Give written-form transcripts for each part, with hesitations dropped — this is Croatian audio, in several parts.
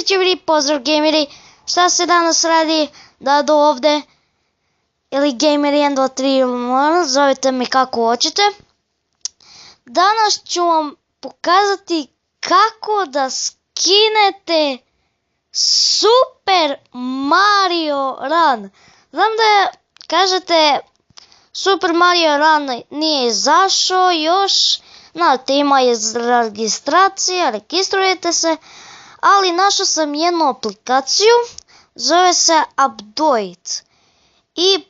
čivri, pozdrav gameri, šta se danas radi, Dado ovdje, ili gameri 1, 2, 3, zovite mi kako hoćete. Danas ću vam pokazati kako da skinete Super Mario Run. Znam da kažete Super Mario Run nije izašao još, znate ima registracija, registrujete se, ali našao sam jednu aplikaciju, zove se Updoit. I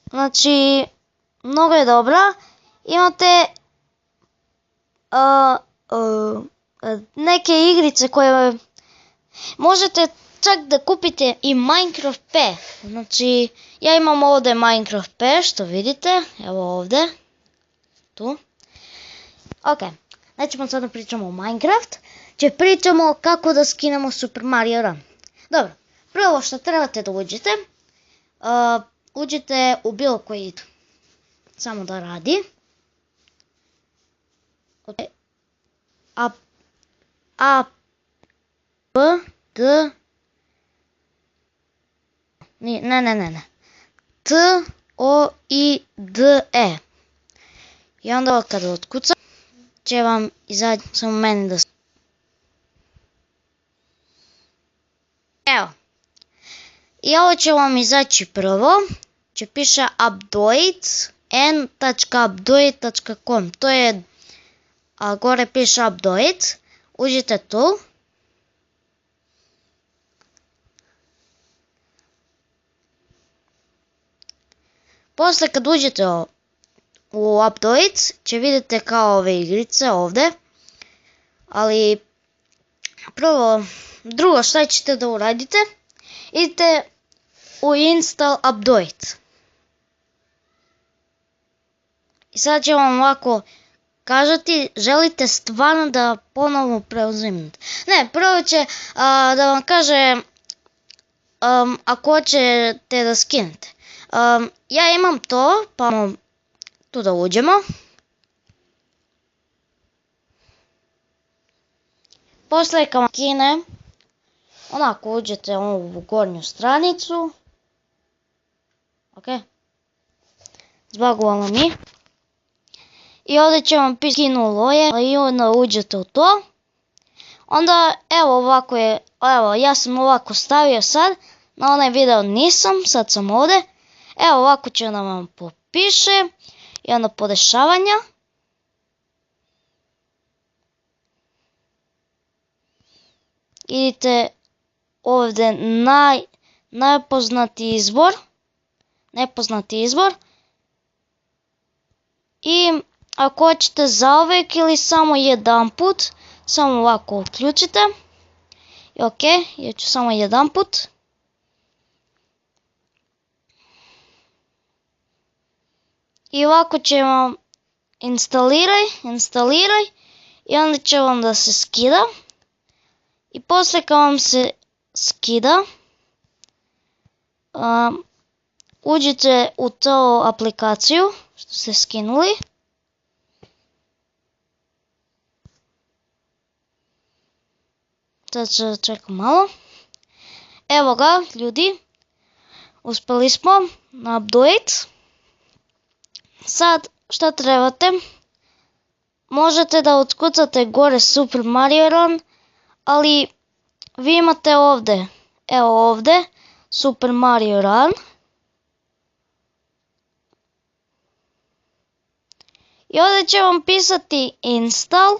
znači mnogo je dobra, imate neke igrice koje možete čak da kupite i Minecraft P. Znači ja imam ovdje Minecraft P što vidite, evo ovdje, tu. Ok, nećemo sada pričamo o Minecraft, pričamo kako da skinemo Super Mario Run. Dobro, prvo što trebate da uđete, uđete u bilo koji, samo da radi. Okay. T-O-I-D-E. I onda kada otkucam, će vam izaći samo meni da... Evo. I ovo će vam izaći prvo. Će piše updoit n.updoit.com. To je... A gore piše updoit. Uđite tu. Posle kad uđete u Updoit će vidjeti kao ove igrice ovdje. Ali prvo, drugo što ćete da uradite, idite u Install Updoit. I sad će vam ovako kažati želite stvarno da ponovo preuzimate. Ne, prvo će da vam kaže ako hoćete da skinete. Ja imam to, pa tu da uđemo. Posle kad vam skine, onako uđete u ovu gornju stranicu. Ok. Zbagovalo mi. I ovdje će vam pisati skinulo je i onda uđete u to. Onda evo ovako je, evo ja sam ovako stavio sad, na onaj video nisam, sad sam ovdje. Evo ovako će da vam popiše i onda podešavanja. Idite ovdje nepoznati izbor. I ako hoćete zauvek ili samo jedan put, samo ovako uključite. I ok, ja ću samo jedan put. I ovako će vam instaliraj i onda će vam da se skida. I posle kad vam se skida, uđite u tu aplikaciju što ste skinuli. Sad ću čekam malo. Evo ga ljudi, uspeli smo na Updoit. Sad šta trebate? Možete da otkucate gore Super Mario Run, ali vi imate ovdje, evo ovdje, Super Mario Run. I ovdje će vam pisati install.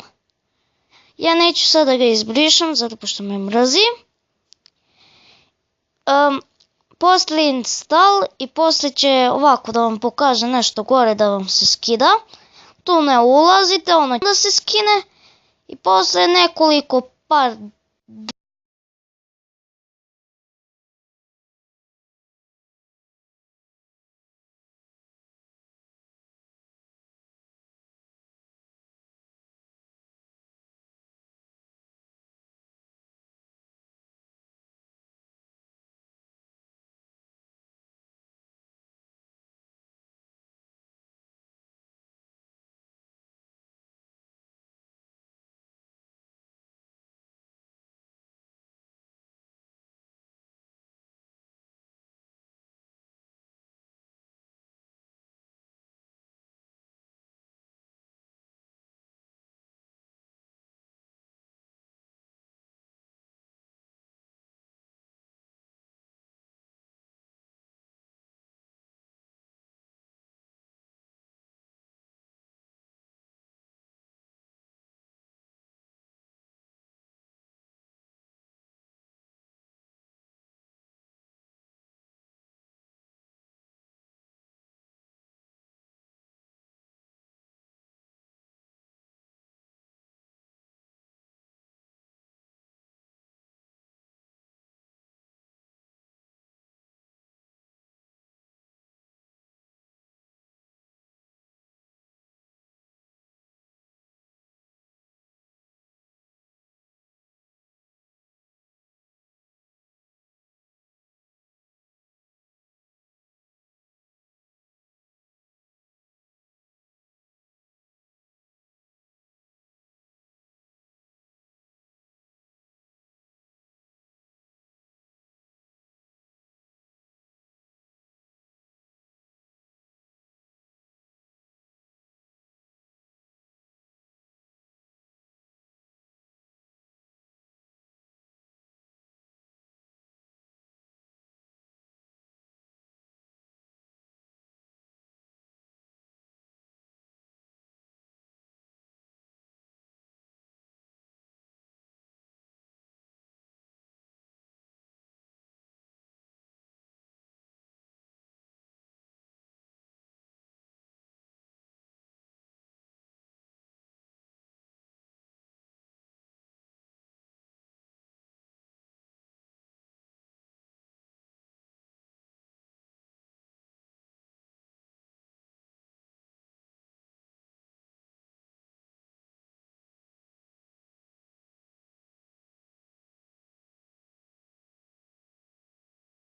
Ja neću sada da ga izbrišem, zato što me mrzi. Poslije install i poslije će ovako da vam pokaže nešto gore da vam se skida. Tu ne ulazite, ono da se skine. I poslije nekoliko par